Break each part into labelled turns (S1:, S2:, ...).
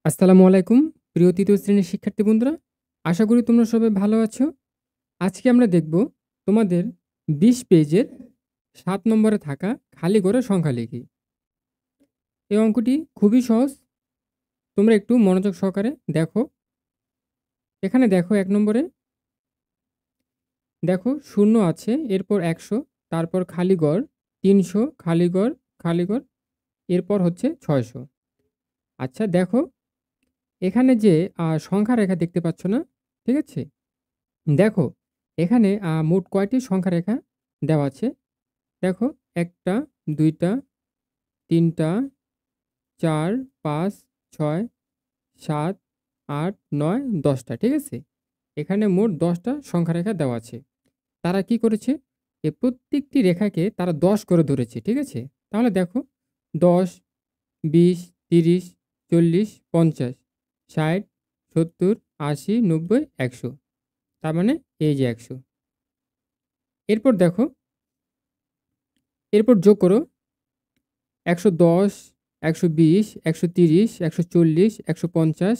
S1: আসসালামু আলাইকুম প্রিয় তৃতীয় শ্রেণীর শিক্ষার্থী বন্ধুরা। আশা করি তোমরা সবাই ভালো আছো। আজকে আমরা দেখব তোমাদের ২০ পেজের ৭ নম্বরে থাকা খালি ঘরের সংখ্যা লিখি। এই অঙ্কটি খুবই সহজ। তোমরা একটু মনোযোগ সহকারে দেখো। এখানে দেখো ১ নম্বরে দেখো ০ আছে, এরপর ১০০, তারপর খালি ঘর ৩০০, খালি ঘর, খালি ঘর, এরপর হচ্ছে ৬০০। আচ্ছা দেখো, এখানে যে সংখ্যা রেখা দেখতে পাচ্ছ না? ঠিক আছে? দেখো, এখানে মোট কয়টি সংখ্যা রেখা দেওয়া আছে? দেখো ১ টা, ২ টা, ৩ টা, ৪, ৫, ৬, ৭, ৮, ৯, ১০ টা। ঠিক আছে? এখানে মোট ১০ টা সংখ্যা রেখা দেওয়া আছে। তারা কি করেছে? এই প্রত্যেকটি রেখাকে তারা ১০ করে ধরেছে। ঠিক আছে? তাহলে দেখো ১০, ২০, ৩০, ৪০, ৫০, ৬০, ৭০, ৮০, ৯০, ১০০। তার মানে এই যে ১০০। এরপর দেখো, এরপর যোগ করো ১১০, ১২০, ১৩০, ১৪০, ১৫০,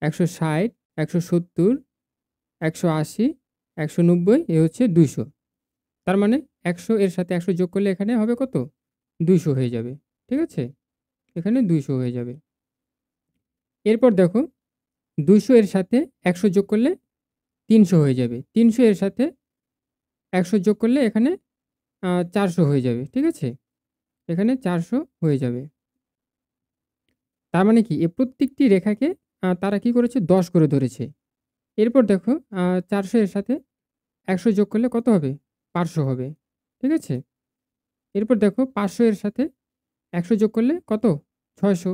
S1: ১৬০, ১৭০, ১৮০, ১৯০, এ হচ্ছে ২০০। তার মানে ১০০ এর সাথে ১০০ যোগ করলে এখানে হবে কত? ২০০ হয়ে যাবে। ঠিক আছে? এখানে ২০০ হয়ে যাবে। এরপর দেখো ২০০ এর সাথে ১০০ যোগ করলে ৩০০ হয়ে যাবে। ৩০০ এর সাথে ১০০ যোগ করলে এখানে ৪০০ হয়ে যাবে। ঠিক আছে? এখানে ৪০০ হয়ে যাবে। তার মানে কি? এ প্রত্যেকটি রেখাকে তারা কি করেছে? ১০ করে ধরেছে। এরপর দেখো ৪০০ এর সাথে ১০০ যোগ করলে কত হবে? ৫০০ হবে। ঠিক আছে? এরপর দেখো ৫০০ এর সাথে ১০০ যোগ করলে কত? ৬০০।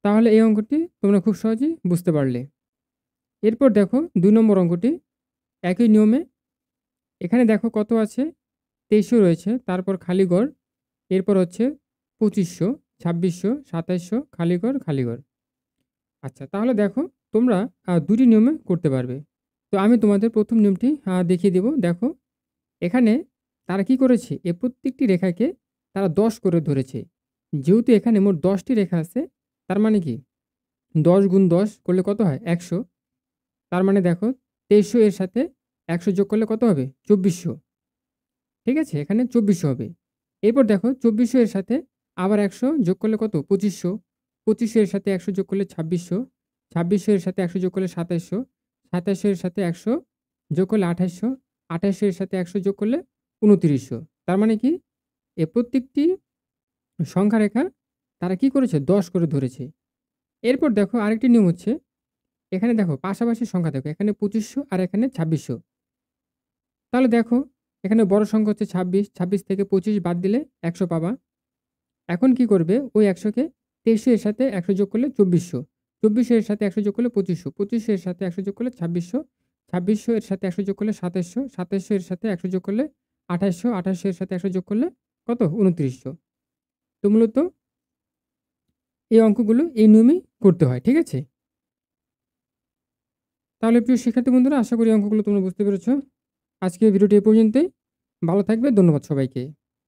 S1: তাহলে এই অঙ্কটি তোমরা খুব সহজেই বুঝতে পারলে। এরপর দেখো ২ নম্বর অঙ্কটি একই নিয়মে। এখানে দেখো কত আছে? ২৩০০ রয়েছে, তারপর খালি ঘর, এরপর হচ্ছে ২৫০০, ২৬০০, ২৭০০, খালি ঘর, খালি ঘর। আচ্ছা, তাহলে দেখো তোমরা ২ টি নিয়মে করতে পারবে। তো আমি তোমাদের ১ম নিয়মটি দেখিয়ে দেব। দেখো, এখানে তারা কি করেছে? এ প্রত্যেকটি রেখাকে তারা ১০ করে ধরেছে। যেহেতু এখানে মোট ১০ টি রেখা আছে, তার মানে কি? ১০ গুণ ১০ করলে কত হয়? ১০০। তার মানে দেখো ২৩০০ এর সাথে ১০০ যোগ করলে কত হবে? ২৪০০। ঠিক আছে? এখানে ২৪০০ হবে। এরপর দেখো ২৪০০ এর সাথে আবার ১০০ যোগ করলে কত? ২৫০০। ২৫০০ এর সাথে ১০০ যোগ করলে ২৬০০। ২৬০০ এর সাথে ১০০ যোগ করলে ২৭০০। ২৭০০ এর সাথে ১০০ যোগ করলে ২৮০০। ২৮০০ এর সাথে ১০০ যোগ করলে ২৯০০। তার মানে কি? এ প্রত্যেকটি সংখ্যা রেখা তারা কি করেছে? ১০ করে ধরেছে। এরপর দেখো আরেকটি নিয়ম হচ্ছে, এখানে দেখো পাশাপাশি সংখ্যা দেখো। এখানে ২৫০০ আর এখানে ২৬০০। তাহলে দেখো, এখানে বড় সংখ্যা হচ্ছে ২৬, ২৬ থেকে ২৫ বাদ দিলে ১০০ পাবা। এখন কি করবে? ওই ১০০ কে ২৩০০ এর সাথে ১০০ যোগ করলে ২৪০০, ২৪০০ এর সাথে ১০০ যোগ করলে ২৫০০, ২৫০০ এর সাথে ১০০ যোগ করলে ২৬০০, ২৬০০ এর সাথে ১০০ যোগ করলে ২৭০০, ২৭০০ এর সাথে ১০০ যোগ করলে ২৮০০, ২৮০০ এর সাথে ১০০ যোগ করলে কত? ২৯০০। তো মূলত এই অঙ্কগুলো এই নিয়মেই করতে হয়। ঠিক আছে? তাহলে প্রিয় শিক্ষার্থী বন্ধুরা, আশা করি অঙ্কগুলো তোমরা বুঝতে পেরেছ। আজকের ভিডিওটি এ পর্যন্তই। ভালো থাকবে। ধন্যবাদ সবাইকে।